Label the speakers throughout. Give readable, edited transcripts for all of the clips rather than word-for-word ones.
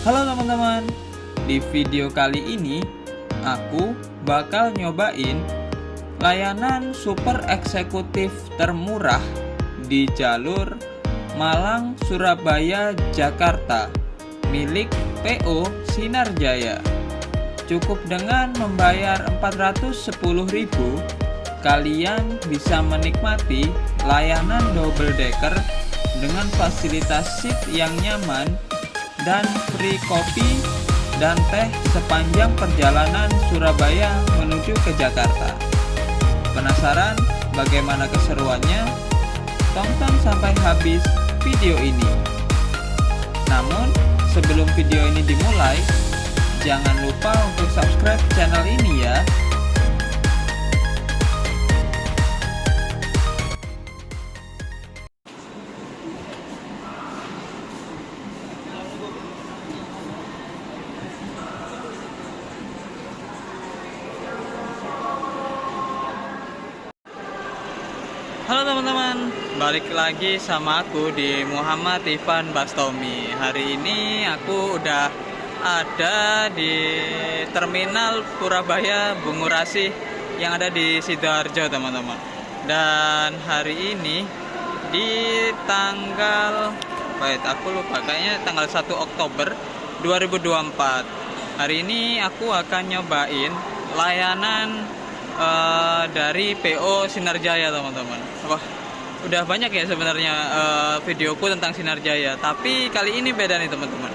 Speaker 1: Halo teman-teman, di video kali ini aku bakal nyobain layanan super eksekutif termurah di jalur Malang, Surabaya, Jakarta milik PO Sinar Jaya. Cukup dengan membayar 410.000, kalian bisa menikmati layanan double decker dengan fasilitas seat yang nyaman dan free kopi dan teh sepanjang perjalanan Surabaya menuju ke Jakarta. Penasaran bagaimana keseruannya? Tonton sampai habis video ini. Namun, sebelum video ini dimulai, jangan lupa untuk subscribe channel ini ya. Halo teman-teman, balik lagi sama aku di Muhammad Ivan Bastomi. Hari ini aku udah ada di Terminal Purabaya Bungurasi yang ada di Sidoarjo teman-teman. Dan hari ini di tanggal, aku lupa, kayaknya tanggal 1 Oktober 2024. Hari ini aku akan nyobain layanan dari PO Sinar Jaya teman-teman. Wah, udah banyak ya sebenarnya videoku tentang Sinar Jaya, tapi kali ini beda nih teman-teman.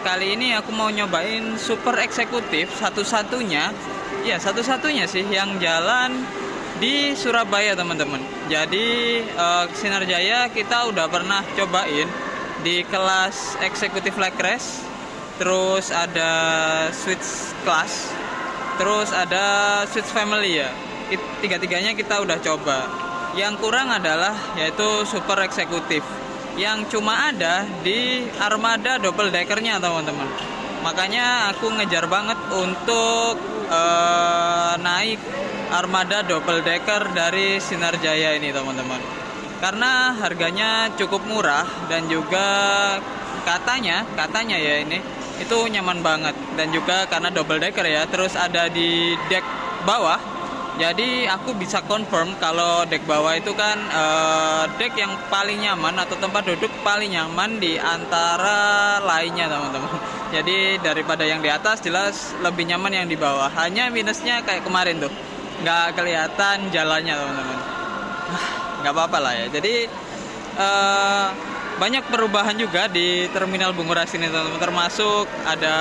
Speaker 1: Kali ini aku mau nyobain super eksekutif satu-satunya sih yang jalan di Surabaya teman-teman. Jadi Sinar Jaya kita udah pernah cobain di kelas eksekutif leg race, terus ada switch class, terus ada switch family ya. Tiga-tiganya kita udah coba. Yang kurang adalah yaitu super eksekutif yang cuma ada di armada double deckernya teman-teman. Makanya aku ngejar banget untuk naik armada double decker dari Sinar Jaya ini teman-teman. Karena harganya cukup murah dan juga katanya ya ini itu nyaman banget, dan juga karena double decker ya, terus ada di deck bawah. Jadi aku bisa confirm kalau deck bawah itu kan deck yang paling nyaman atau tempat duduk paling nyaman di antara lainnya teman-teman. Jadi daripada yang di atas jelas lebih nyaman yang di bawah. Hanya minusnya kayak kemarin tuh, nggak kelihatan jalannya teman-teman. Nggak apa-apa lah ya. Jadi banyak perubahan juga di Terminal Bungurasi ini teman-teman, termasuk ada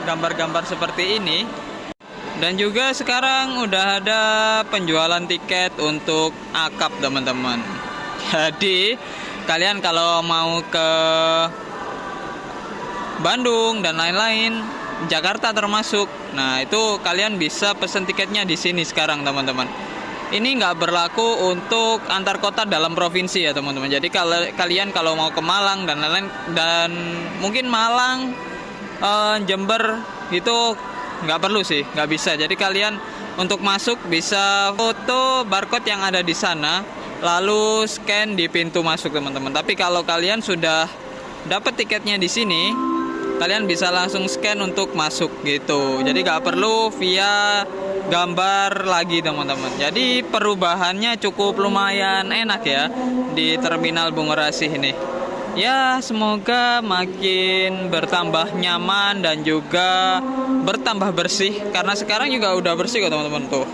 Speaker 1: gambar-gambar seperti ini, dan juga sekarang udah ada penjualan tiket untuk akap teman-teman. Jadi kalian kalau mau ke Bandung dan lain-lain, Jakarta termasuk, nah itu kalian bisa pesen tiketnya di sini sekarang teman-teman. Ini nggak berlaku untuk antar kota dalam provinsi ya teman-teman. Jadi kalian kalau mau ke Malang dan lain-lain, dan mungkin Malang, Jember itu nggak perlu sih, nggak bisa. Jadi kalian untuk masuk bisa foto barcode yang ada di sana, lalu scan di pintu masuk teman-teman. Tapi kalau kalian sudah dapat tiketnya di sini, kalian bisa langsung scan untuk masuk gitu. Jadi nggak perlu via gambar lagi teman-teman. Jadi perubahannya cukup lumayan enak ya di Terminal Bungurasi ini. Ya, semoga makin bertambah nyaman dan juga bertambah bersih, karena sekarang juga udah bersih kok teman-teman tuh.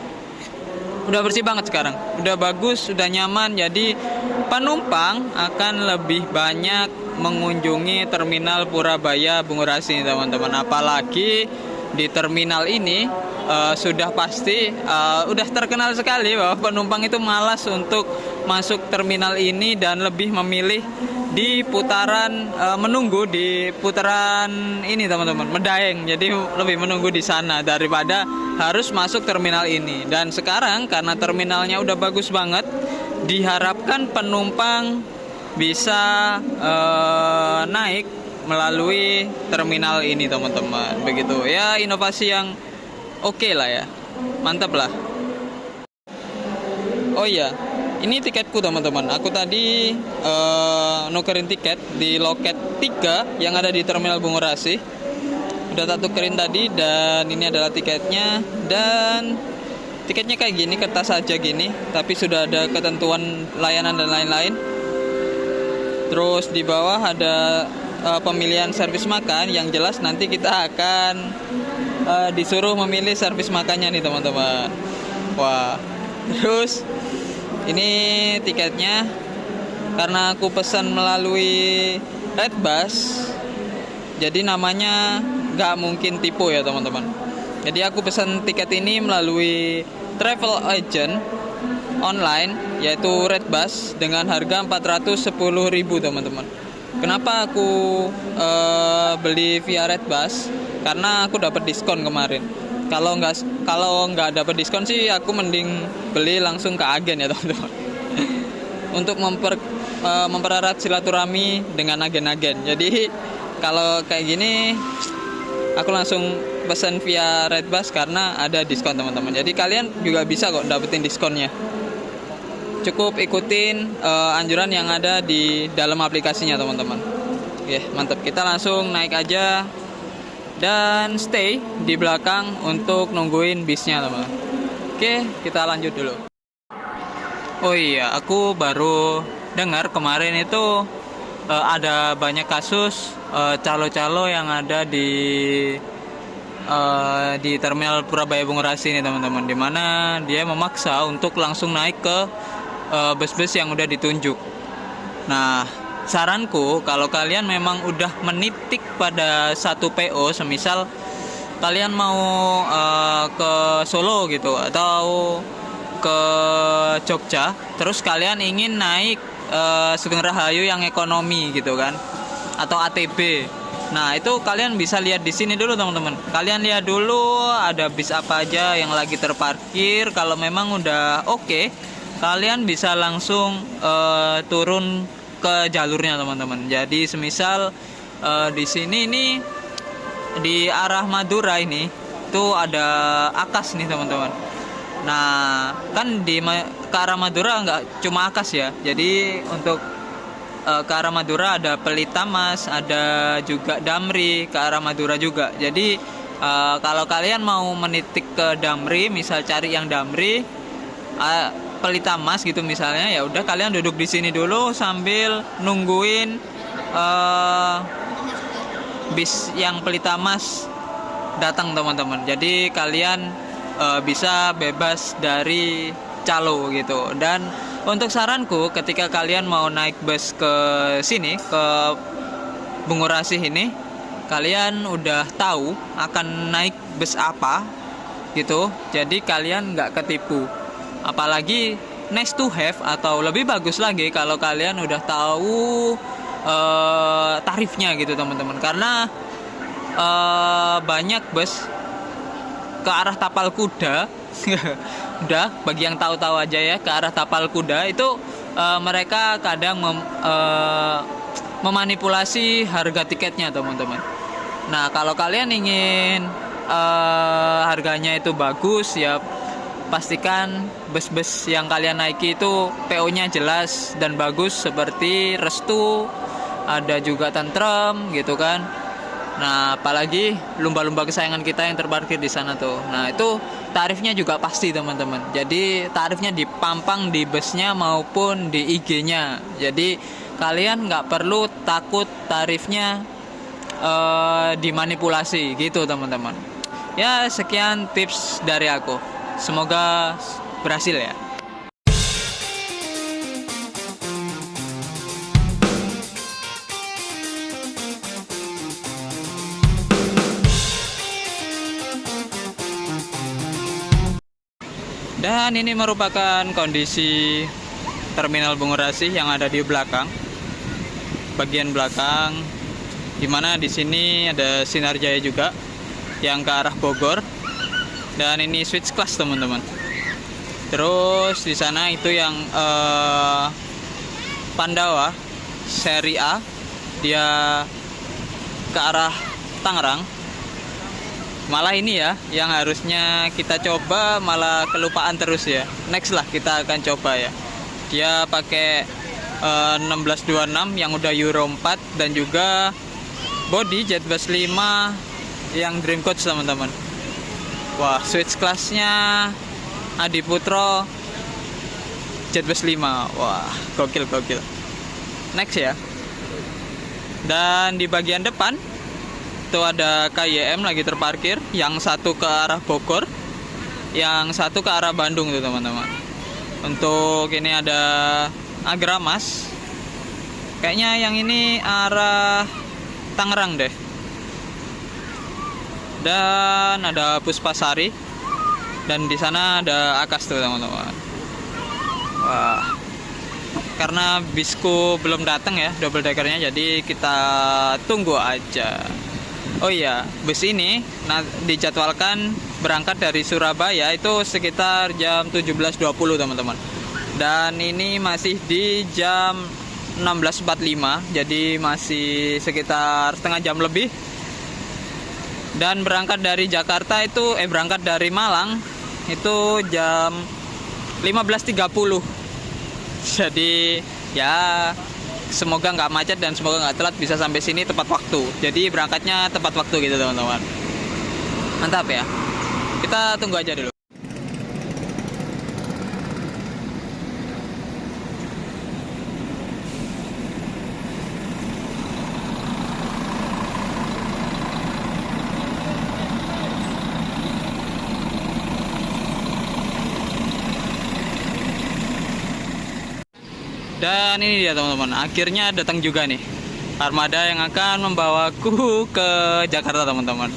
Speaker 1: Udah bersih banget sekarang. Udah bagus, udah nyaman. Jadi penumpang akan lebih banyak mengunjungi Terminal Purabaya Bungurasi teman-teman. Apalagi di terminal ini sudah pasti udah terkenal sekali bahwa penumpang itu malas untuk masuk terminal ini dan lebih memilih di putaran menunggu di putaran ini teman-teman, Medaeng. Jadi lebih menunggu di sana daripada harus masuk terminal ini. Dan sekarang karena terminalnya udah bagus banget, diharapkan penumpang bisa naik melalui terminal ini teman-teman. Begitu ya, inovasi yang oke lah ya, mantap lah. Oh iya, Ini tiketku teman-teman. Aku tadi nukerin tiket di loket 3 yang ada di Terminal Bungurasi. Udah tak tukerin tadi, dan ini adalah tiketnya. Dan tiketnya kayak gini, kertas aja gini, tapi sudah ada ketentuan layanan dan lain-lain. Terus di bawah ada pemilihan servis makan, yang jelas nanti kita akan disuruh memilih servis makannya nih teman-teman. Wah, terus ini tiketnya, karena aku pesan melalui Redbus, jadi namanya nggak mungkin tipu ya teman-teman. Jadi aku pesan tiket ini melalui travel agent online, yaitu Redbus, dengan harga 410.000 teman-teman. Kenapa aku beli via Redbus? Karena aku dapat diskon kemarin. Kalau nggak dapat diskon sih, aku mending beli langsung ke agen ya teman-teman. Untuk mempererat silaturahmi dengan agen-agen. Jadi kalau kayak gini, aku langsung pesan via Redbus karena ada diskon teman-teman. Jadi kalian juga bisa kok dapetin diskonnya. Cukup ikutin anjuran yang ada di dalam aplikasinya teman-teman. Oke, mantap. Kita langsung naik aja dan stay di belakang untuk nungguin bisnya teman-teman. Oke, kita lanjut dulu. Oh iya, aku baru dengar kemarin itu ada banyak kasus calo-calo yang ada di Terminal Purabaya Bungurasi ini teman-teman, dimana dia memaksa untuk langsung naik ke bus-bus yang udah ditunjuk. Nah, saranku kalau kalian memang udah menitik pada satu PO, semisal kalian mau ke Solo gitu atau ke Jogja, terus kalian ingin naik Sugeng Rahayu yang ekonomi gitu kan, atau ATB. Nah, itu kalian bisa lihat di sini dulu teman-teman. Kalian lihat dulu ada bis apa aja yang lagi terparkir. Kalau memang udah oke, kalian bisa langsung turun ke jalurnya teman-teman. Jadi semisal di sini nih di arah Madura ini tuh ada Akas nih teman-teman. Nah, kan ke arah Madura nggak cuma Akas ya. Jadi untuk ke arah Madura ada Pelita Mas, ada juga Damri ke arah Madura juga. Jadi kalau kalian mau menitik ke Damri, misal cari yang Damri, Pelita Mas gitu misalnya, ya udah kalian duduk di sini dulu sambil nungguin bis yang Pelita Mas datang teman-teman. Jadi kalian bisa bebas dari calo gitu. Dan untuk saranku, ketika kalian mau naik bus ke sini, ke Bungurasi ini, kalian udah tahu akan naik bus apa gitu, jadi kalian nggak ketipu. Apalagi nice to have, atau lebih bagus lagi kalau kalian udah tahu tarifnya gitu teman-teman. Karena banyak bus ke arah Tapal Kuda udah, bagi yang tahu-tahu aja ya, ke arah Tapal Kuda itu mereka kadang memanipulasi harga tiketnya teman-teman. Nah, kalau kalian ingin harganya itu bagus, ya pastikan bus-bus yang kalian naiki itu PO-nya jelas dan bagus, seperti Restu, ada juga Tentrem gitu kan. Nah, apalagi lumba-lumba kesayangan kita yang terparkir di sana tuh. Nah, itu tarifnya juga pasti teman-teman. Jadi tarifnya dipampang di busnya maupun di IG-nya. Jadi kalian nggak perlu takut tarifnya dimanipulasi gitu teman-teman. Ya, sekian tips dari aku. Semoga berhasil ya. Dan ini merupakan kondisi Terminal Bungurasi yang ada di belakang, bagian belakang, dimana di sini ada Sinar Jaya juga yang ke arah Bogor. Dan ini switch class teman-teman. Terus di sana itu yang Pandawa seri A, dia ke arah Tangerang. Malah ini ya, yang harusnya kita coba malah kelupaan terus ya. Next lah kita akan coba ya. Dia pakai 1626 yang udah Euro 4 dan juga body Jetbus 5 yang Dream Coach teman-teman. Wah, switch kelasnya Adi Putro Jetbus 5. Wah, gokil. Next ya. Dan di bagian depan itu ada KYM lagi terparkir, yang satu ke arah Bogor, yang satu ke arah Bandung tuh teman-teman. Untuk ini ada Agramas. Kayaknya yang ini arah Tangerang deh. Dan ada Puspasari. Dan di sana ada Akas tuh teman-teman. Wah. Karena bisku belum datang ya double deckernya, jadi kita tunggu aja. Oh iya, bus ini dijadwalkan berangkat dari Surabaya itu sekitar jam 17.20 teman-teman. Dan ini masih di jam 16.45, jadi masih sekitar setengah jam lebih. Dan berangkat dari Jakarta itu berangkat dari Malang itu jam 15.30. Jadi ya semoga nggak macet dan semoga nggak telat, bisa sampai sini tepat waktu. Jadi berangkatnya tepat waktu gitu teman-teman. Mantap ya. Kita tunggu aja dulu. Dan ini dia teman-teman, akhirnya datang juga nih armada yang akan membawaku ke Jakarta teman-teman.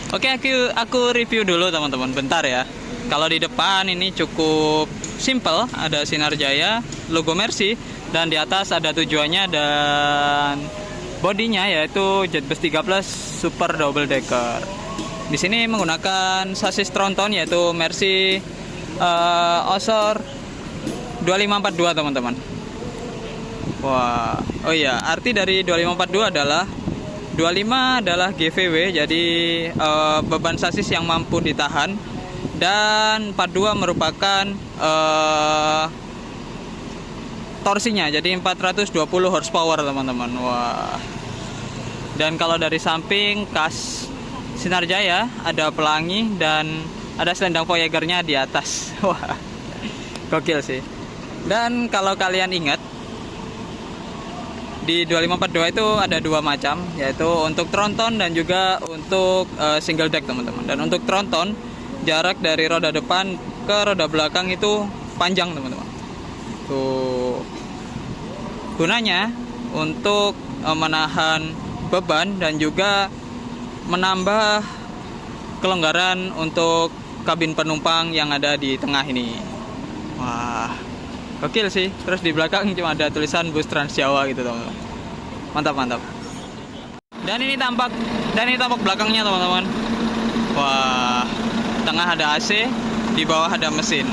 Speaker 1: Oke, aku review dulu teman-teman, bentar ya. Kalau di depan ini cukup simple, ada Sinar Jaya, logo Mercy, dan di atas ada tujuannya dan bodinya yaitu Jetbus 3 Plus Super Double Decker. Di sini menggunakan sasis tronton yaitu Mercy Osor 2542 teman-teman. Wah, oh iya, arti dari 2542 adalah 25 adalah GVW, jadi beban sasis yang mampu ditahan, dan 42 merupakan torsinya, jadi 420 horsepower teman-teman. Wah. Dan kalau dari samping kas Sinar Jaya ada pelangi dan ada selendang Voyager-nya di atas. Wah. Gokil sih. Dan kalau kalian ingat, di 2542 itu ada dua macam, yaitu untuk tronton dan juga untuk single deck teman-teman. Dan untuk tronton, jarak dari roda depan ke roda belakang itu panjang teman-teman. Tuh, gunanya untuk menahan beban dan juga menambah kelonggaran untuk kabin penumpang yang ada di tengah ini. Wah, gokil sih. Terus di belakang cuma ada tulisan bus Trans Jawa gitu teman-teman. Mantap. Dan ini tampak belakangnya teman-teman. Wah, tengah ada AC, di bawah ada mesin.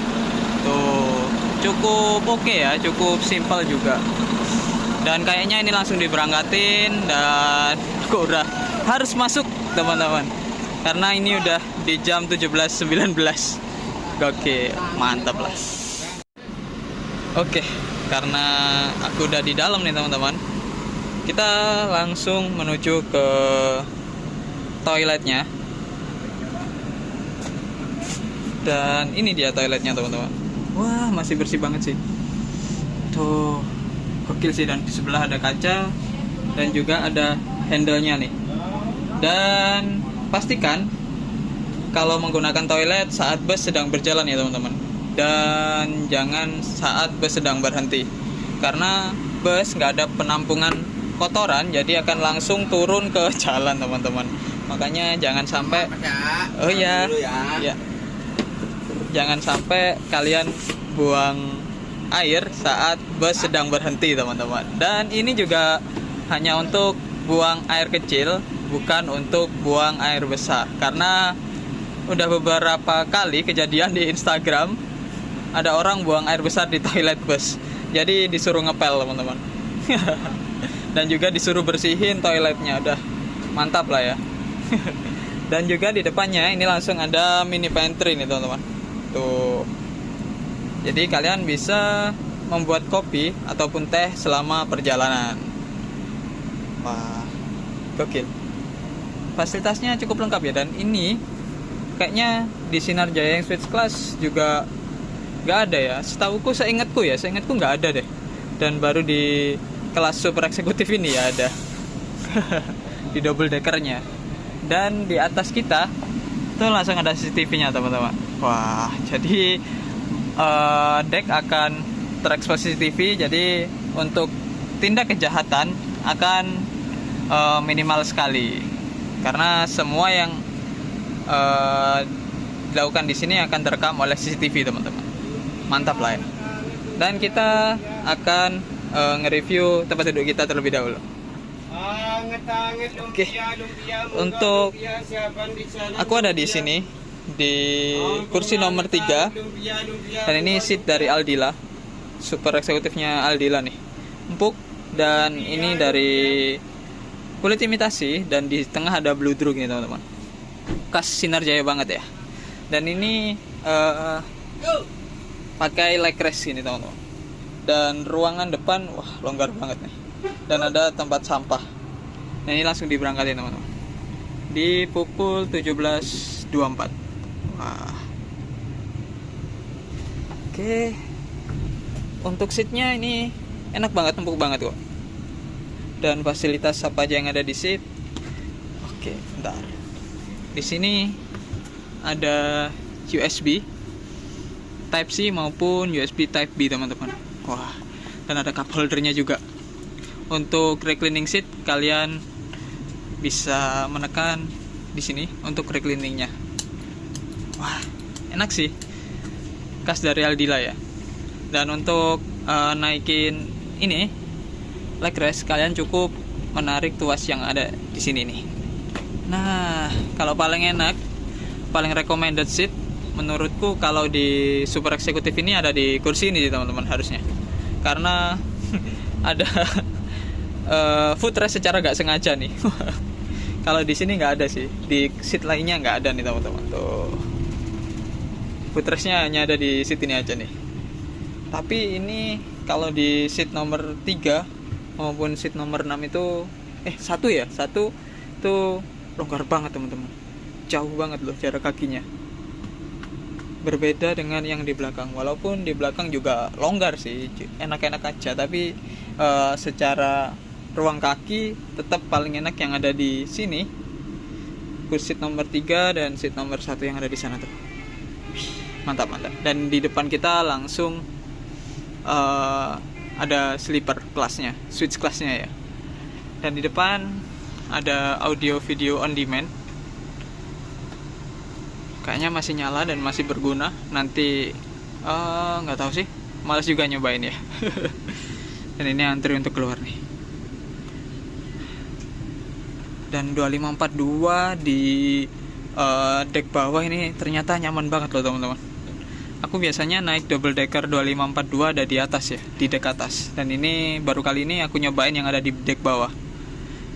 Speaker 1: Tuh, cukup oke ya, cukup simpel juga. Dan kayaknya ini langsung diberangkatin dan aku udah harus masuk teman-teman. Karena ini udah di jam 17.19. Gokil, mantap lah. Oke, karena aku udah di dalam nih teman-teman, kita langsung menuju ke toiletnya. Dan ini dia toiletnya teman-teman. Wah, masih bersih banget sih. Tuh, gokil sih. Dan di sebelah ada kaca dan juga ada handle-nya nih. Dan pastikan kalau menggunakan toilet saat bus sedang berjalan ya teman-teman. Dan jangan saat bus sedang berhenti, karena bus nggak ada penampungan kotoran, jadi akan langsung turun ke jalan teman-teman. Makanya jangan sampai ya, jangan sampai kalian buang air saat bus sedang berhenti teman-teman. Dan ini juga hanya untuk buang air kecil, bukan untuk buang air besar, karena udah beberapa kali kejadian di Instagram ada orang buang air besar di toilet bus, jadi disuruh ngepel teman-teman. Dan juga disuruh bersihin toiletnya. Udah mantap lah ya. Dan juga di depannya ini langsung ada mini pantry nih teman-teman. Tuh, jadi kalian bisa membuat kopi ataupun teh selama perjalanan. Wah, gokil. Fasilitasnya cukup lengkap ya, dan ini kayaknya di Sinar Jaya yang Switch Class juga nggak ada ya. Seingatku nggak ada deh. Dan baru di kelas super eksekutif ini ya ada. Di double deckernya. Dan di atas kita itu langsung ada CCTV-nya teman-teman. Wah, jadi deck akan terekspos CCTV, jadi untuk tindak kejahatan akan minimal sekali, karena semua yang dilakukan di sini akan terekam oleh CCTV teman-teman. Mantap lah ya. Dan kita akan nge-review tempat duduk kita terlebih dahulu. Oke. Untuk aku ada di sini di kursi nomor 3, dan ini seat dari Aldila, super eksekutifnya Aldila nih, empuk. Dan ini dari kulit imitasi, dan di tengah ada bludruk nih teman-teman, khas Sinar Jaya banget ya. Dan ini pakai leg rest ini teman-teman. Dan ruangan depan wah longgar banget nih, dan ada tempat sampah. Nah, ini langsung diberangkatin teman-teman di pukul 17.24. Wah. Oke. Untuk seatnya ini enak banget, empuk banget kok. Dan fasilitas apa aja yang ada di seat? Oke, bentar. Di sini ada USB Type C maupun USB Type B teman-teman. Wah, dan ada cup holdernya juga. Untuk reclining seat kalian bisa menekan di sini untuk recliningnya. Wah, enak sih, khas dari Aldila ya. Dan untuk naikin ini leg rest, kalian cukup menarik tuas yang ada di sini nih. Nah, kalau paling enak, paling recommended seat menurutku kalau di super eksekutif ini ada di kursi ini teman-teman harusnya, karena ada footrest secara gak sengaja nih. Kalau di sini nggak ada sih, di seat lainnya nggak ada nih teman-teman. Tuh, footrestnya hanya ada di seat ini aja nih. Tapi ini kalau di seat nomor 3 maupun seat nomor 6 itu satu tuh longgar banget teman-teman. Jauh banget loh jarak kakinya. Berbeda dengan yang di belakang. Walaupun di belakang juga longgar sih, enak-enak aja, tapi secara ruang kaki tetap paling enak yang ada di sini, kursi seat nomor 3 dan seat nomor 1 yang ada di sana tuh. Mantap. Dan di depan kita langsung ada sleeper kelasnya, switch kelasnya ya. Dan di depan ada audio video on demand, kayaknya masih nyala dan masih berguna. Nanti nggak tahu sih, malas juga nyobain ya. Dan ini antri untuk keluar nih. Dan 2542 di deck bawah ini ternyata nyaman banget loh teman-teman. Aku biasanya naik double decker 2542 ada di atas ya, di deck atas. Dan ini baru kali ini aku nyobain yang ada di deck bawah.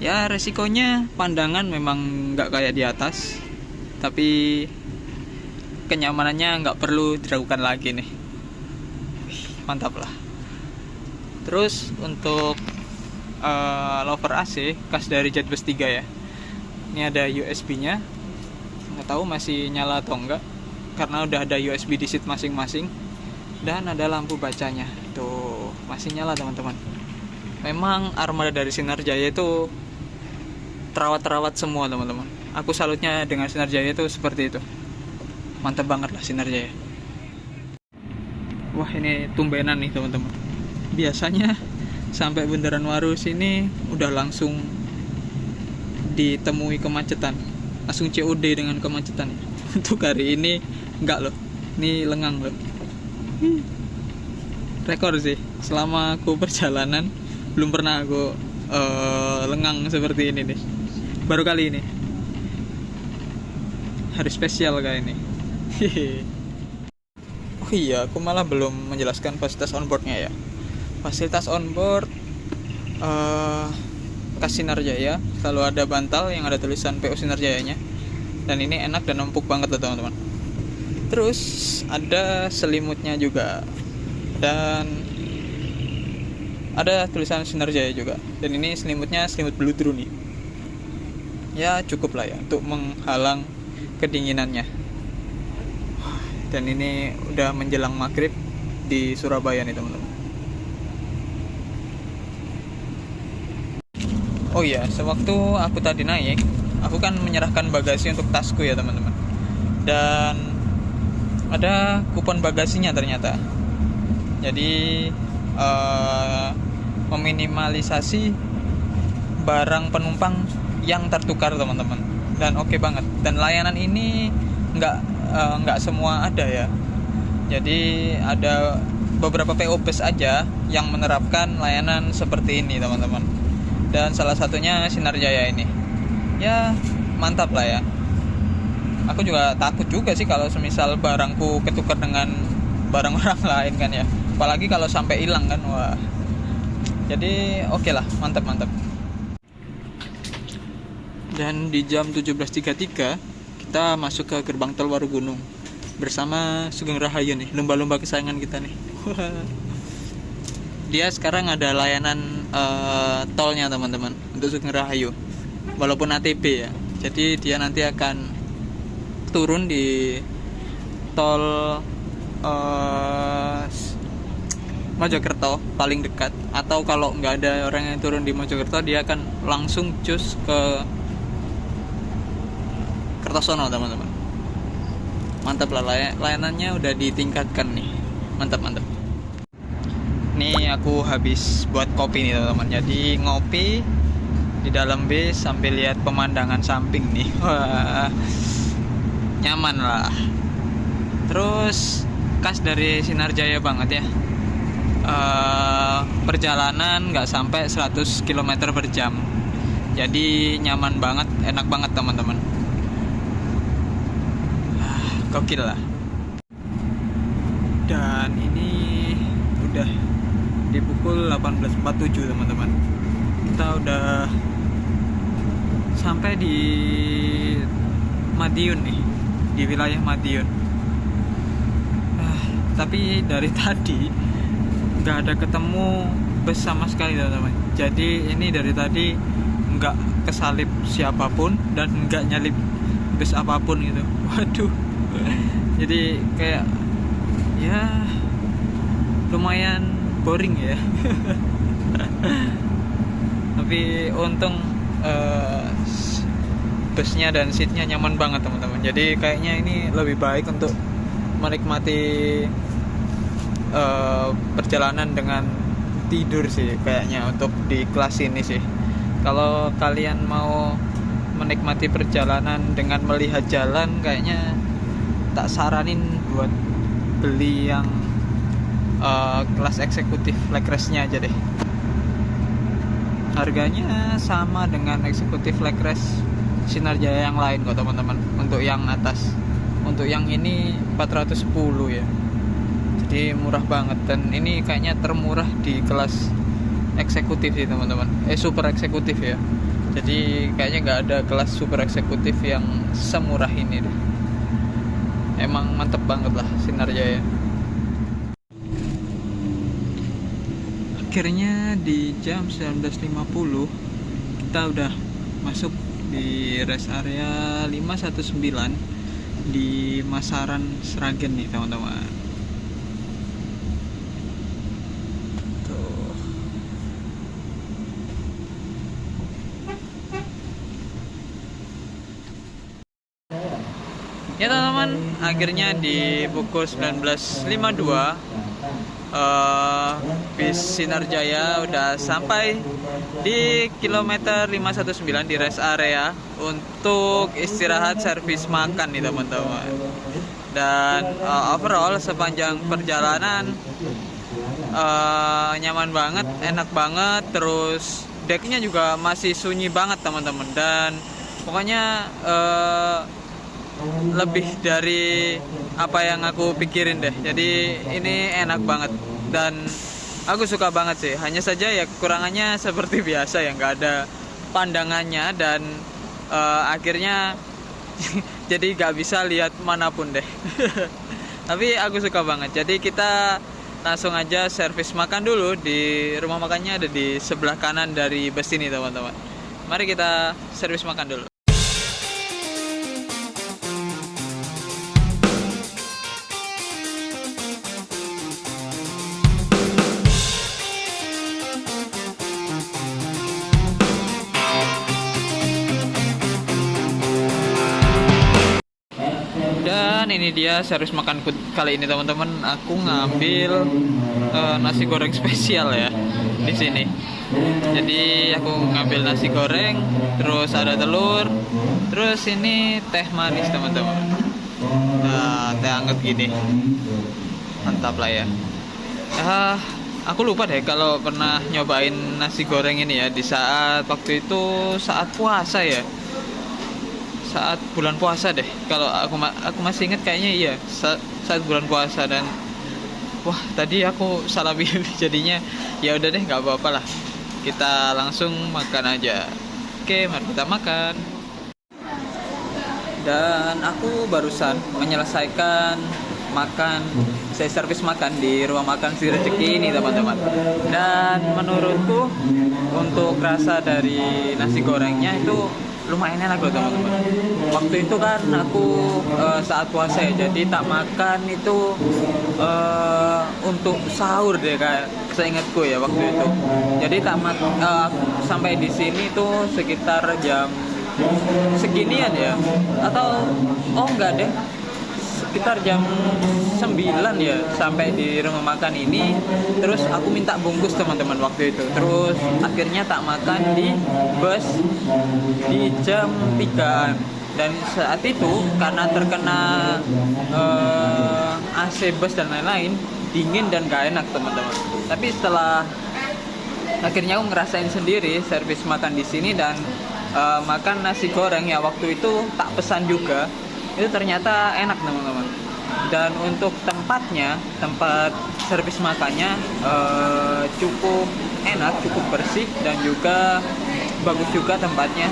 Speaker 1: Ya resikonya pandangan memang nggak kayak di atas, tapi kenyamanannya nggak perlu diragukan lagi nih. Mantap lah. Terus untuk lover AC khas dari Jetbus 3 ya. Ini ada USB-nya. Nggak tahu masih nyala atau enggak, karena udah ada USB di seat masing-masing. Dan ada lampu bacanya. Tuh, masih nyala teman-teman. Memang armada dari Sinar Jaya itu terawat-terawat semua teman-teman. Aku salutnya dengan Sinar Jaya itu seperti itu. Mantap banget lah Sinar Jaya. Wah, ini tumbenan nih teman-teman. Biasanya sampai Bundaran Waru sini udah langsung ditemui kemacetan, langsung COD dengan kemacetan. Untuk hari ini enggak loh, ini lengang loh. Rekor sih, selama aku perjalanan belum pernah aku lengang seperti ini nih. Baru kali ini, hari spesial kayak ini. Oh iya, aku malah belum menjelaskan fasilitas onboardnya ya. Fasilitas onboard khas Sinar Jaya, selalu ada bantal yang ada tulisan PO Sinar Jayanya. Dan ini enak dan empuk banget loh teman-teman. Terus ada selimutnya juga. Dan ada tulisan Sinar Jaya juga. Dan ini selimutnya selimut bludru nih. Ya cukup lah ya untuk menghalang kedinginannya. Dan ini udah menjelang maghrib di Surabaya nih teman-teman. Oh iya, sewaktu aku tadi naik, aku kan menyerahkan bagasi untuk tasku ya teman-teman. Dan ada kupon bagasinya ternyata. Jadi meminimalisasi barang penumpang yang tertukar teman-teman. Dan oke banget. Dan layanan ini nggak semua ada ya. Jadi ada beberapa PO bus aja yang menerapkan layanan seperti ini teman-teman. Dan salah satunya Sinar Jaya ini. Ya mantap lah ya. Aku juga takut juga sih kalau semisal barangku ketukar dengan barang orang lain kan ya. Apalagi kalau sampai hilang kan, wah. Jadi oke lah, mantap. Dan di jam 17.33 kita masuk ke gerbang tol Warugunung bersama Sugeng Rahayu nih, lumba-lumba kesayangan kita nih. Dia sekarang ada layanan tolnya teman-teman untuk Sugeng Rahayu, walaupun ATB ya. Jadi dia nanti akan turun di tol Mojokerto paling dekat, atau kalau nggak ada orang yang turun di Mojokerto, dia akan langsung cus ke Kertosono teman-teman. Mantap lah, layanannya udah ditingkatkan nih, mantap. Nih aku habis buat kopi nih teman-teman. Jadi ngopi di dalam bis sambil lihat pemandangan samping nih. Wah, nyaman lah. Terus khas dari Sinar Jaya banget ya. Perjalanan nggak sampai 100 km per jam. Jadi nyaman banget, enak banget teman-teman. Gokil lah. Dan ini udah di pukul 18.47 teman-teman. Kita udah sampai di Madiun nih, di wilayah Madiun. Tapi dari tadi nggak ada ketemu bus sama sekali teman-teman. Jadi ini dari tadi nggak kesalip siapapun dan nggak nyalip bus apapun gitu. Waduh. Jadi kayak ya lumayan boring ya. Tapi untung busnya dan seatnya nyaman banget teman-teman. Jadi kayaknya ini lebih baik untuk menikmati perjalanan dengan tidur sih kayaknya untuk di kelas ini sih. Kalau kalian mau menikmati perjalanan dengan melihat jalan, kayaknya tak saranin buat beli yang kelas eksekutif leg rest-nya aja deh. Harganya sama dengan eksekutif leg rest Sinar Jaya yang lain kok teman-teman. Untuk yang atas, untuk yang ini 410 ya. Jadi murah banget, dan ini kayaknya termurah di kelas eksekutif sih teman-teman. Super eksekutif ya. Jadi kayaknya nggak ada kelas super eksekutif yang semurah ini deh. Emang mantep banget lah Sinar Jaya. Akhirnya di jam 19.50 kita udah masuk di rest area 519 di Masaran Sragen nih teman-teman. Ya teman-teman, akhirnya di pukul 19.52 bis Sinar Jaya udah sampai di kilometer 519 di rest area untuk istirahat servis makan nih teman-teman. Dan overall sepanjang perjalanan nyaman banget, enak banget, terus decknya juga masih sunyi banget teman-teman. Dan pokoknya lebih dari apa yang aku pikirin deh. Jadi ini enak banget dan aku suka banget sih. Hanya saja ya kekurangannya seperti biasa ya, nggak ada pandangannya dan akhirnya jadi nggak bisa lihat manapun deh. Tapi aku suka banget. Jadi kita langsung aja servis makan dulu. Di rumah makannya ada di sebelah kanan dari bus ini teman-teman. Mari kita servis makan dulu. Dan ini dia servis makanku kali ini teman-teman. Aku ngambil nasi goreng spesial ya di sini. Jadi aku ngambil nasi goreng, terus ada telur, terus ini teh manis teman-teman. Nah, teh hangat gini, mantap lah ya. Aku lupa deh kalau pernah nyobain nasi goreng ini ya di saat waktu itu saat puasa ya. Saat bulan puasa deh, kalau aku masih inget kayaknya iya saat bulan puasa. Dan wah, tadi aku salah pilih jadinya. Ya udah deh, nggak apa-apa lah, kita langsung makan aja. Oke, mari kita makan. Dan aku barusan menyelesaikan makan, saya servis makan di rumah makan Si Rezeki ini teman-teman. Dan menurutku untuk rasa dari nasi gorengnya itu lumayan enak loh teman-teman. Waktu itu kan aku saat puasa ya, jadi tak makan itu untuk sahur deh kayak seingatku ya waktu itu. Jadi tak sampai di sini tuh sekitar jam seginian ya, atau enggak deh, sekitar jam 9 ya sampai di rumah makan ini. Terus aku minta bungkus teman-teman waktu itu. Terus akhirnya tak makan di bus di jam 3-an. Dan saat itu karena terkena AC bus dan lain-lain, dingin dan gak enak teman-teman. Tapi setelah akhirnya aku ngerasain sendiri servis makan di sini dan makan nasi goreng ya waktu itu tak pesan juga, itu ternyata enak teman-teman. Dan untuk tempatnya, tempat servis makannya cukup enak, cukup bersih, dan juga bagus juga tempatnya.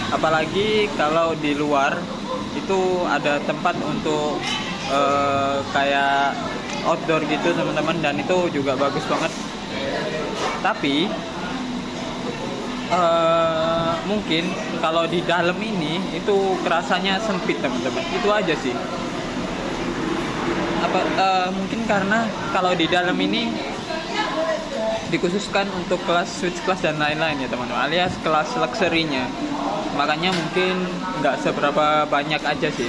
Speaker 1: Apalagi kalau di luar itu ada tempat untuk kayak outdoor gitu teman-teman, dan itu juga bagus banget. Tapi mungkin kalau di dalam ini itu kerasanya sempit teman-teman. Itu aja sih. Mungkin karena kalau di dalam ini dikhususkan untuk kelas switch class dan lain-lain ya teman-teman, alias kelas luxury-nya. Makanya mungkin nggak seberapa banyak aja sih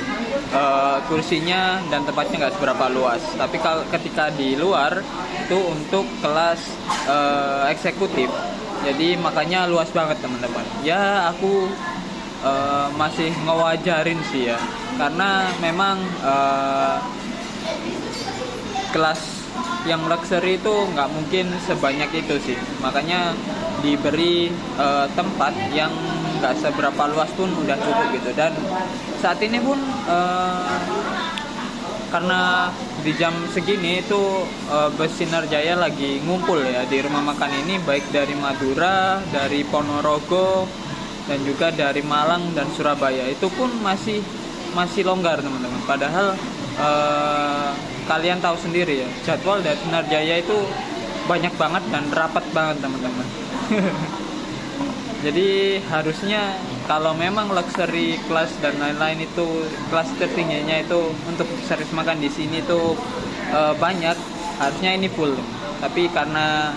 Speaker 1: kursinya, dan tempatnya nggak seberapa luas. Tapi kalau ketika di luar itu untuk kelas eksekutif, jadi makanya luas banget teman-teman. Ya aku masih ngewajarin sih ya, karena memang kelas yang luxury itu nggak mungkin sebanyak itu sih. Makanya diberi tempat yang nggak seberapa luas pun udah cukup gitu. Dan saat ini pun karena di jam segini itu bus Sinar Jaya lagi ngumpul ya di rumah makan ini, baik dari Madura, dari Ponorogo, dan juga dari Malang dan Surabaya. Itu pun masih longgar teman-teman. Padahal kalian tahu sendiri ya, jadwal dari Sinar Jaya itu banyak banget dan rapat banget teman-teman. Jadi harusnya kalau memang luxury kelas dan lain-lain itu kelas tertingginya itu untuk servis makan di sini tuh banyak, harusnya ini full. Tapi karena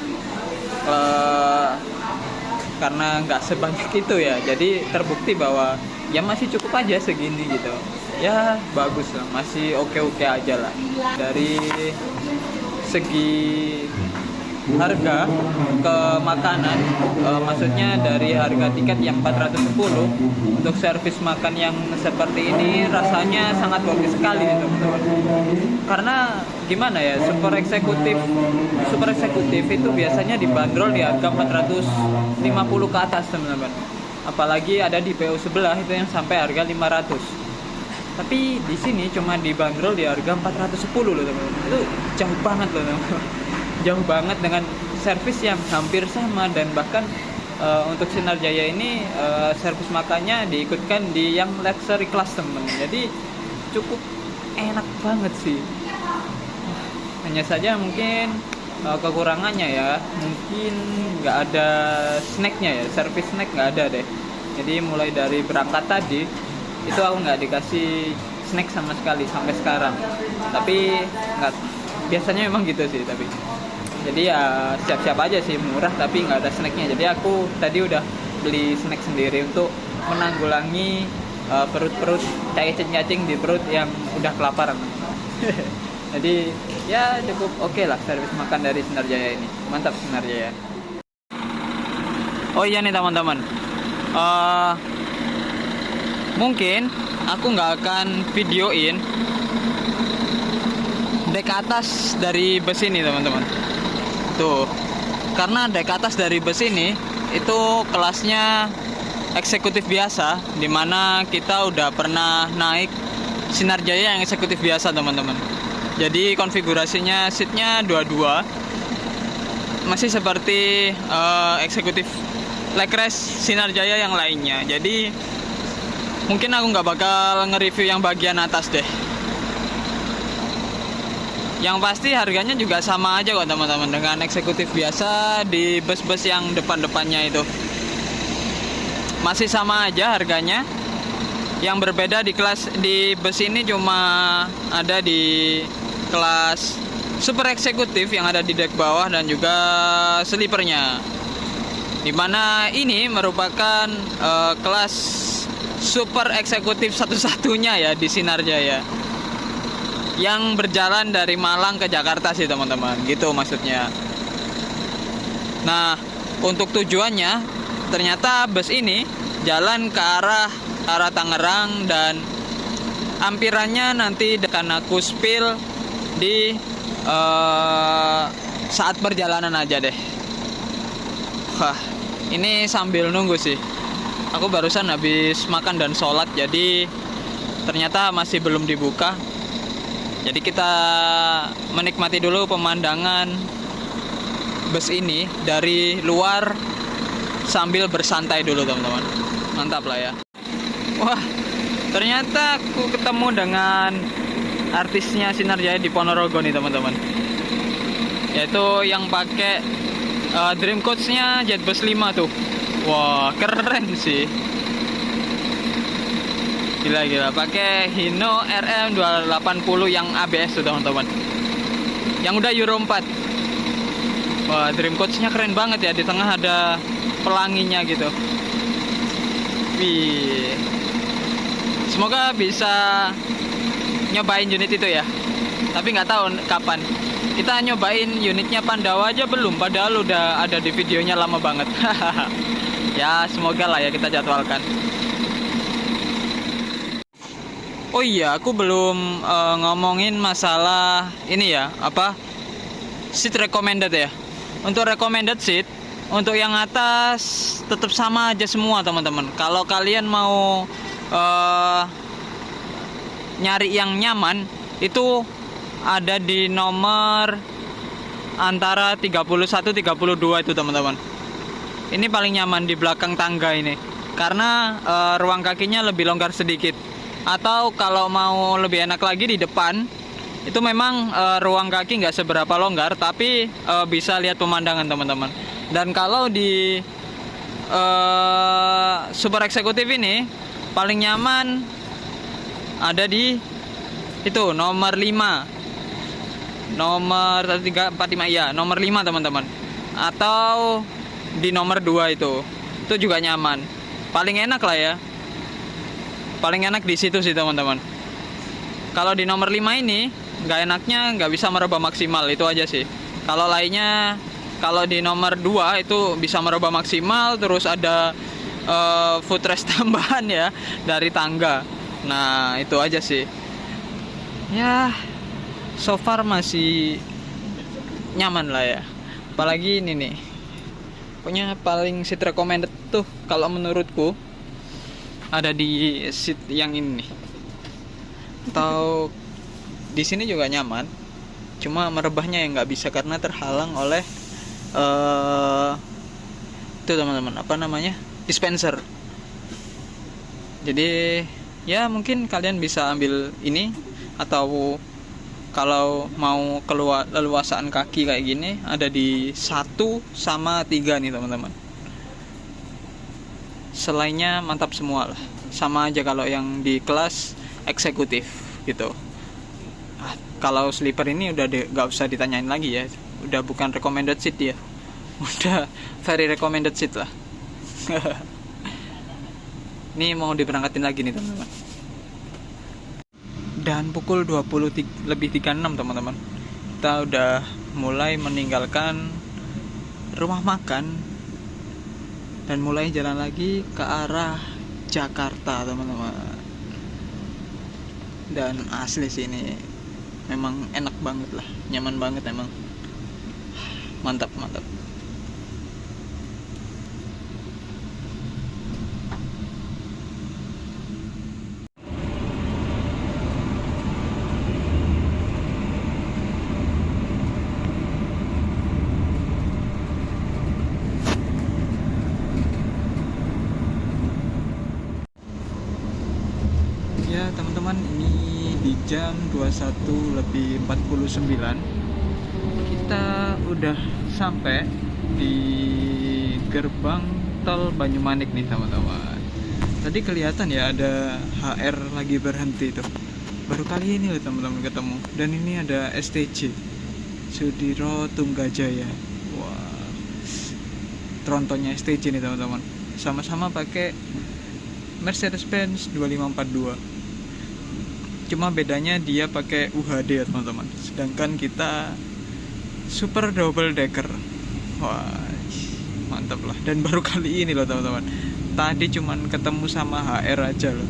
Speaker 1: nggak sebanyak itu ya, jadi terbukti bahwa ya masih cukup aja segini gitu. Ya bagus lah, masih oke-oke aja lah. Dari segi harga ke makanan, maksudnya dari harga tiket yang 410 untuk servis makan yang seperti ini rasanya sangat bagus sekali teman-teman. Karena gimana ya, super eksekutif itu biasanya dibanderol di harga 450 ke atas teman-teman. Apalagi ada di PO sebelah itu yang sampai harga 500. Tapi di sini cuma dibanderol di harga 410 loh teman-teman. Itu jauh banget loh teman-teman. Jauh banget dengan servis yang hampir sama. Dan bahkan untuk Sinar Jaya ini servis makannya diikutkan di yang luxury class teman-teman. Jadi cukup enak banget sih. hanya saja mungkin kekurangannya ya, mungkin nggak ada snacknya ya, service snack nggak ada deh. Jadi mulai dari berangkat tadi itu aku nggak dikasih snack sama sekali sampai sekarang. Tapi nggak, biasanya memang gitu sih. Tapi jadi ya siap-siap aja sih, murah tapi nggak ada snacknya. Jadi aku tadi udah beli snack sendiri untuk menanggulangi perut-perut cacing-cacing di perut yang udah kelaparan. Jadi ya cukup oke lah servis makan dari Sinar Jaya ini. Mantap Sinar Jaya. Oh iya nih teman-teman, mungkin aku nggak akan videoin dek atas dari bus ini teman-teman. Tuh, karena dek atas dari bus ini itu kelasnya eksekutif biasa, dimana kita udah pernah naik Sinar Jaya yang eksekutif biasa teman-teman. Jadi konfigurasinya seatnya 22, masih seperti eksekutif leg rest Sinar Jaya yang lainnya. Jadi mungkin aku nggak bakal nge-review yang bagian atas deh. Yang pasti harganya juga sama aja kok teman-teman dengan eksekutif biasa di bus-bus yang depan-depannya itu. Masih sama aja harganya. Yang berbeda di bus ini cuma ada di kelas super eksekutif yang ada di dek bawah dan juga sleepernya. Dimana ini merupakan kelas super eksekutif satu-satunya ya di Sinar Jaya yang berjalan dari Malang ke Jakarta sih teman-teman, gitu maksudnya. Nah, untuk tujuannya ternyata bus ini jalan ke arah Tangerang dan ampirannya nanti akan aku spill di saat perjalanan aja deh. Wah, ini sambil nunggu sih. Aku barusan habis makan dan sholat, jadi ternyata masih belum dibuka. Jadi kita menikmati dulu pemandangan bus ini dari luar sambil bersantai dulu teman-teman. Mantap lah ya. Wah, ternyata aku ketemu dengan artisnya Sinar Jaya di Ponorogo nih teman-teman. Yaitu yang pakai Dream Coach-nya Jetbus 5 tuh. Wah, keren sih. Gila, pakai Hino RM 280 yang ABS tuh teman-teman. Yang udah Euro 4. Wah, Dream Coach-nya keren banget ya, di tengah ada pelanginya gitu. Wih. Semoga bisa nyobain unit itu ya. Tapi nggak tahu kapan. Kita nyobain unitnya Pandawa aja belum, padahal udah ada di videonya lama banget. Ya, semoga lah ya kita jadwalkan. Oh iya, aku belum ngomongin masalah ini ya, apa? Seat recommended ya. Untuk recommended seat, untuk yang atas tetap sama aja semua teman-teman. Kalau kalian mau nyari yang nyaman, itu ada di nomor antara 31 32 itu teman-teman. Ini paling nyaman di belakang tangga ini, karena ruang kakinya lebih longgar sedikit. Atau kalau mau lebih enak lagi di depan, itu memang ruang kaki nggak seberapa longgar, tapi bisa lihat pemandangan teman-teman. Dan kalau di super eksekutif ini paling nyaman ada di itu nomor 5, nomor 3, 4, 5 ya, nomor 5 teman-teman. Atau di nomor 2 itu juga nyaman. Paling enak lah ya. Paling enak di situ sih teman-teman. Kalau di nomor 5 ini nggak enaknya nggak bisa meraba maksimal, itu aja sih. Kalau lainnya, kalau di nomor 2 itu bisa meraba maksimal, terus ada footrest tambahan ya dari tangga. Nah, itu aja sih. Ya, so far masih nyaman lah ya. Apalagi ini nih. Pokoknya paling seat recommended tuh kalau menurutku ada di seat yang ini nih. Atau di sini juga nyaman, cuma merebahnya yang nggak bisa karena terhalang oleh itu teman-teman, apa namanya, dispenser. Jadi ya mungkin kalian bisa ambil ini atau Kalau mau keluar leluasaan kaki kayak gini ada di 1 sama 3 nih teman-teman. Selainnya mantap semua lah. Sama aja kalau yang di kelas eksekutif gitu. Kalau sleeper ini udah nggak usah ditanyain lagi ya. Udah bukan recommended seat ya. Udah very recommended seat lah. Ini mau diberangkatin lagi nih teman-teman. Dan pukul 20:36 teman-teman, kita udah mulai meninggalkan rumah makan dan mulai jalan lagi ke arah Jakarta teman-teman. Dan asli sih ini memang enak banget lah, nyaman banget emang, mantap mantap. Ya teman-teman, ini di jam 21:49 kita udah sampai di gerbang tol Banyumanik nih teman-teman. Tadi kelihatan ya ada HR lagi berhenti tuh. Baru kali ini loh teman-teman ketemu. Dan ini ada STJ Sudiro Tunggajaya. Wah, trontonnya STJ nih teman-teman. Sama-sama pakai Mercedes-Benz 2542. Cuma bedanya dia pakai UHD ya teman-teman, sedangkan kita super double decker. Wah, mantap lah. Dan baru kali ini loh teman-teman. Tadi cuman ketemu sama HR aja loh.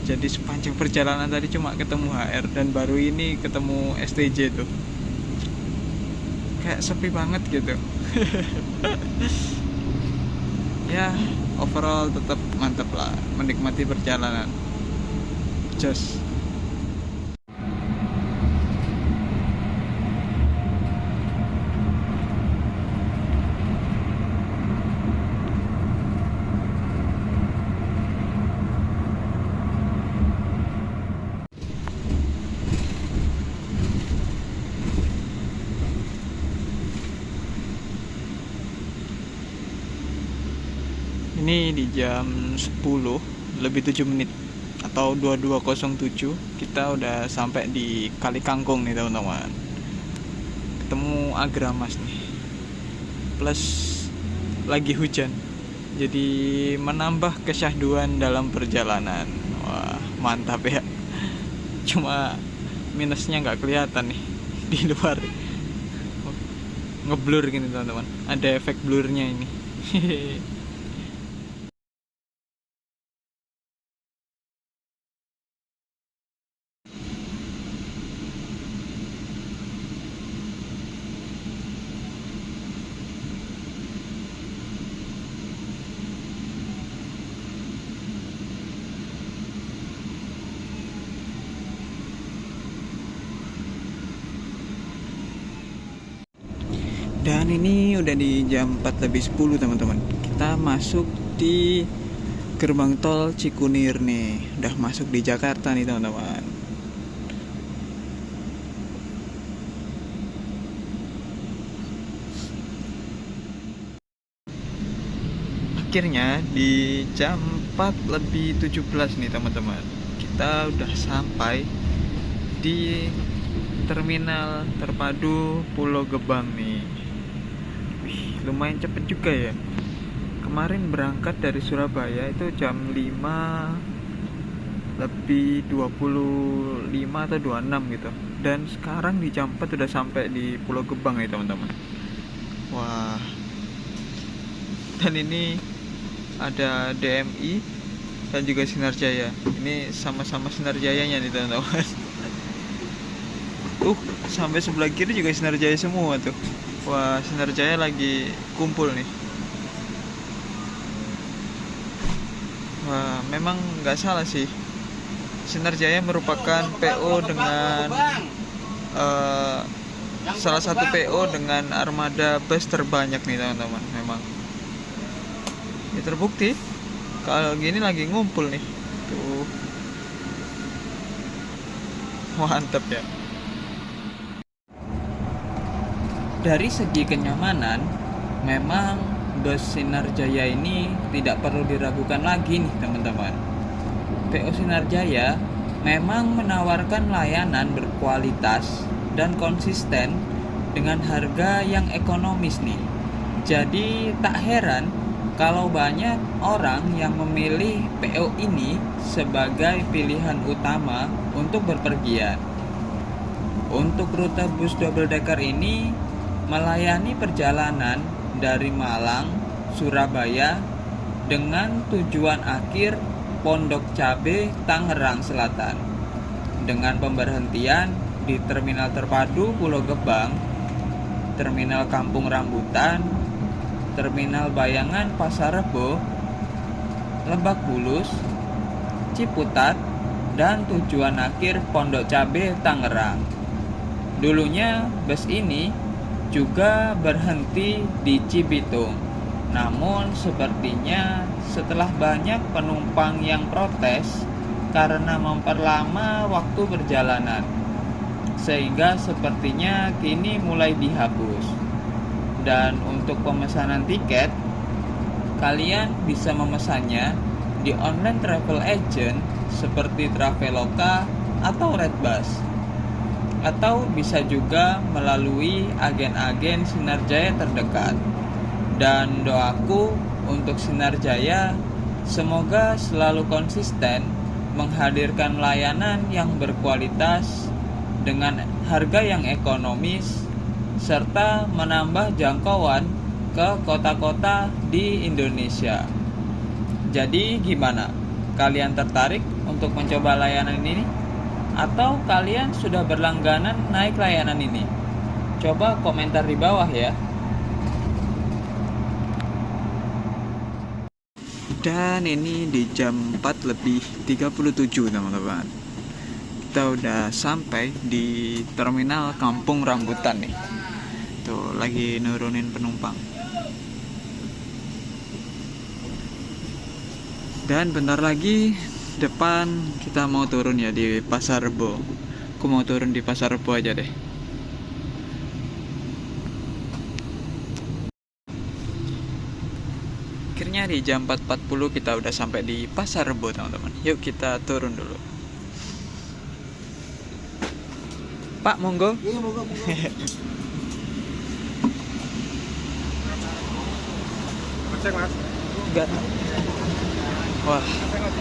Speaker 1: Jadi sepanjang perjalanan tadi cuma ketemu HR, dan baru ini ketemu STJ tuh. Kayak sepi banget gitu. Ya, overall tetap mantap lah, menikmati perjalanan. Just ini di jam 10:07 atau 22:07 kita udah sampai di Kali Kangkung nih teman-teman. Ketemu Agramas nih. Plus lagi hujan. Jadi menambah kesyahduan dalam perjalanan. Wah, mantap ya. Cuma minusnya nggak kelihatan nih di luar. Ngeblur gini teman-teman. Ada efek blurnya ini. Dan ini udah di jam 4:10 teman-teman. Kita masuk di gerbang tol Cikunir nih. Udah masuk di Jakarta nih teman-teman. Akhirnya di jam 4:17 nih teman-teman, kita udah sampai di terminal terpadu Pulau Gebang nih. Lumayan cepet juga ya. Kemarin berangkat dari Surabaya itu jam 5:25 atau 26 gitu. Dan sekarang di jam 4 udah sampai di Pulau Gebang ya teman-teman. Wah. Dan ini ada DMI dan juga Sinarjaya. Ini sama-sama Sinarjayanya nih teman-teman. Sampai sebelah kiri juga Sinarjaya semua tuh. Wah, Sinarjaya lagi kumpul nih. Wah, memang nggak salah sih. Sinarjaya merupakan PO dengan salah satu PO dengan armada bus terbanyak nih teman-teman. Memang ya terbukti kalau gini lagi ngumpul nih. Tuh. Mantap ya. Dari segi kenyamanan, memang bus Sinar Jaya ini tidak perlu diragukan lagi nih teman-teman. PO Sinar Jaya memang menawarkan layanan berkualitas dan konsisten dengan harga yang ekonomis nih. Jadi tak heran kalau banyak orang yang memilih PO ini sebagai pilihan utama untuk berpergian. Untuk rute bus double decker ini melayani perjalanan dari Malang, Surabaya dengan tujuan akhir Pondok Cabe, Tangerang Selatan, dengan pemberhentian di Terminal Terpadu Pulau Gebang, Terminal Kampung Rambutan, Terminal Bayangan Pasar Rebo, Lebak Bulus, Ciputat, dan tujuan akhir Pondok Cabe, Tangerang. Dulunya bus ini juga berhenti di Cibitung. Namun sepertinya setelah banyak penumpang yang protes karena memperlama waktu perjalanan, sehingga sepertinya kini mulai dihapus. Dan untuk pemesanan tiket, kalian bisa memesannya di online travel agent seperti Traveloka atau Redbus, atau bisa juga melalui agen-agen Sinar Jaya terdekat. Dan doaku untuk Sinar Jaya semoga selalu konsisten menghadirkan layanan yang berkualitas dengan harga yang ekonomis serta menambah jangkauan ke kota-kota di Indonesia. Jadi gimana? Kalian tertarik untuk mencoba layanan ini? Atau kalian sudah berlangganan naik layanan ini? Coba komentar di bawah ya. Dan ini di jam 4:37 teman-teman. Kita udah sampai di Terminal Kampung Rambutan nih. Tuh lagi nurunin penumpang. Dan bentar lagi depan kita mau turun ya di Pasar Rebo. Aku mau turun di Pasar Rebo aja deh. Akhirnya di jam 4:40 kita udah sampai di Pasar Rebo teman-teman. Yuk kita turun dulu. Pak, monggo.
Speaker 2: Iya, monggo. Cek mas.
Speaker 1: Enggak. Wah,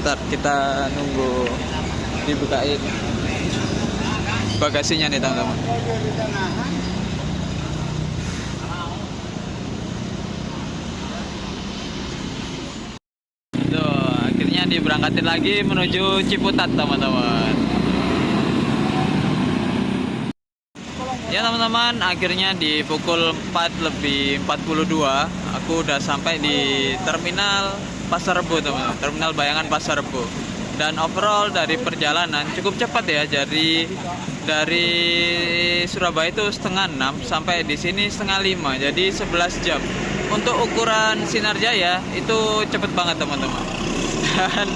Speaker 1: ntar kita nunggu dibukain bagasinya nih teman-teman. Tuh, akhirnya diberangkatin lagi menuju Ciputat teman-teman. Ya teman-teman, akhirnya di pukul 4:42 aku udah sampai di Terminal Pasar Rebo teman-teman, Terminal Bayangan Pasar Rebo. Dan overall dari perjalanan cukup cepat ya, dari Surabaya itu 5:30 sampai di sini 4:30, jadi 11 jam. Untuk ukuran Sinar Jaya itu cepet banget teman-teman. Dan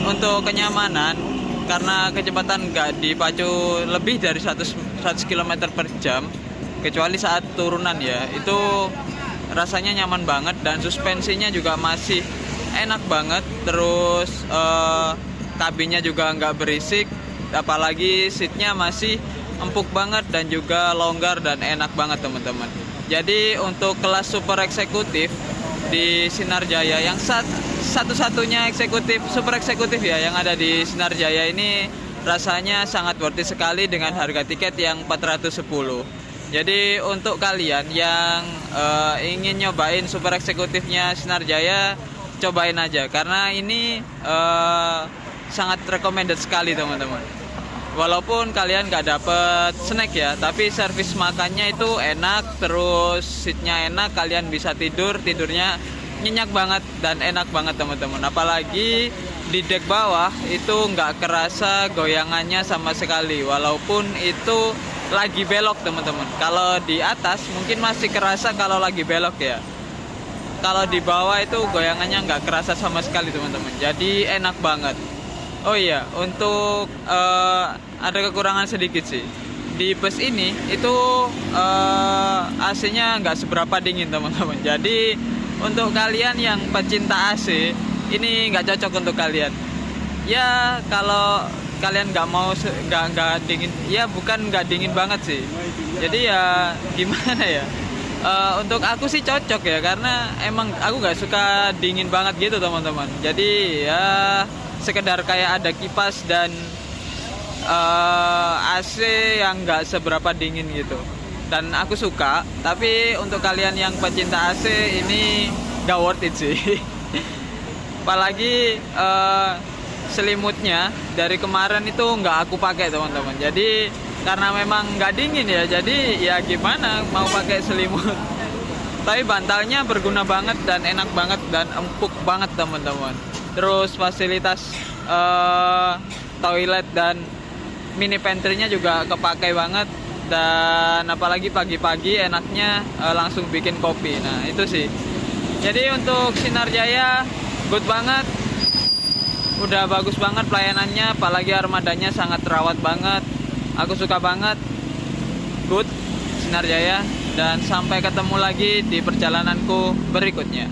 Speaker 1: untuk kenyamanan, karena kecepatan nggak dipacu lebih dari 100 km per jam, kecuali saat turunan ya, itu rasanya nyaman banget. Dan suspensinya juga masih enak banget. Terus kabinnya juga nggak berisik, apalagi seatnya masih empuk banget dan juga longgar dan enak banget teman-teman. Jadi untuk kelas super eksekutif di Sinar Jaya, yang satu-satunya eksekutif, super eksekutif ya yang ada di Sinar Jaya ini, rasanya sangat worth it sekali dengan harga tiket yang 410. Jadi untuk kalian yang ingin nyobain super eksekutifnya Sinar Jaya, cobain aja, karena ini sangat recommended sekali teman-teman. Walaupun kalian nggak dapet snack ya, tapi servis makannya itu enak, terus seatnya enak, kalian bisa tidurnya nyenyak banget dan enak banget teman-teman. Apalagi di dek bawah itu nggak kerasa goyangannya sama sekali, walaupun itu lagi belok teman-teman. Kalau di atas mungkin masih kerasa kalau lagi belok ya. Kalau di bawah itu goyangannya nggak kerasa sama sekali teman-teman. Jadi enak banget. Oh iya, untuk ada kekurangan sedikit sih. Di bus ini itu AC-nya nggak seberapa dingin teman-teman. Jadi untuk kalian yang pecinta AC, ini nggak cocok untuk kalian. Ya kalau kalian nggak mau nggak dingin, ya bukan nggak dingin banget sih. Jadi ya gimana ya? Untuk aku sih cocok ya, karena emang aku nggak suka dingin banget gitu teman-teman. Jadi ya sekedar kayak ada kipas dan AC yang nggak seberapa dingin gitu, dan aku suka. Tapi untuk kalian yang pecinta AC, ini nggak worth it sih. Apalagi selimutnya dari kemarin itu nggak aku pakai teman-teman. Jadi karena memang nggak dingin ya, jadi ya gimana mau pakai selimut. Tapi bantalnya berguna banget dan enak banget dan empuk banget teman-teman. Terus fasilitas toilet dan mini pantry-nya juga kepakai banget. Dan apalagi pagi-pagi enaknya langsung bikin kopi. Nah itu sih. Jadi untuk Sinar Jaya good banget, udah bagus banget pelayanannya. Apalagi armadanya sangat terawat banget. Aku suka banget. Good Sinar Jaya. Dan sampai ketemu lagi di perjalananku berikutnya.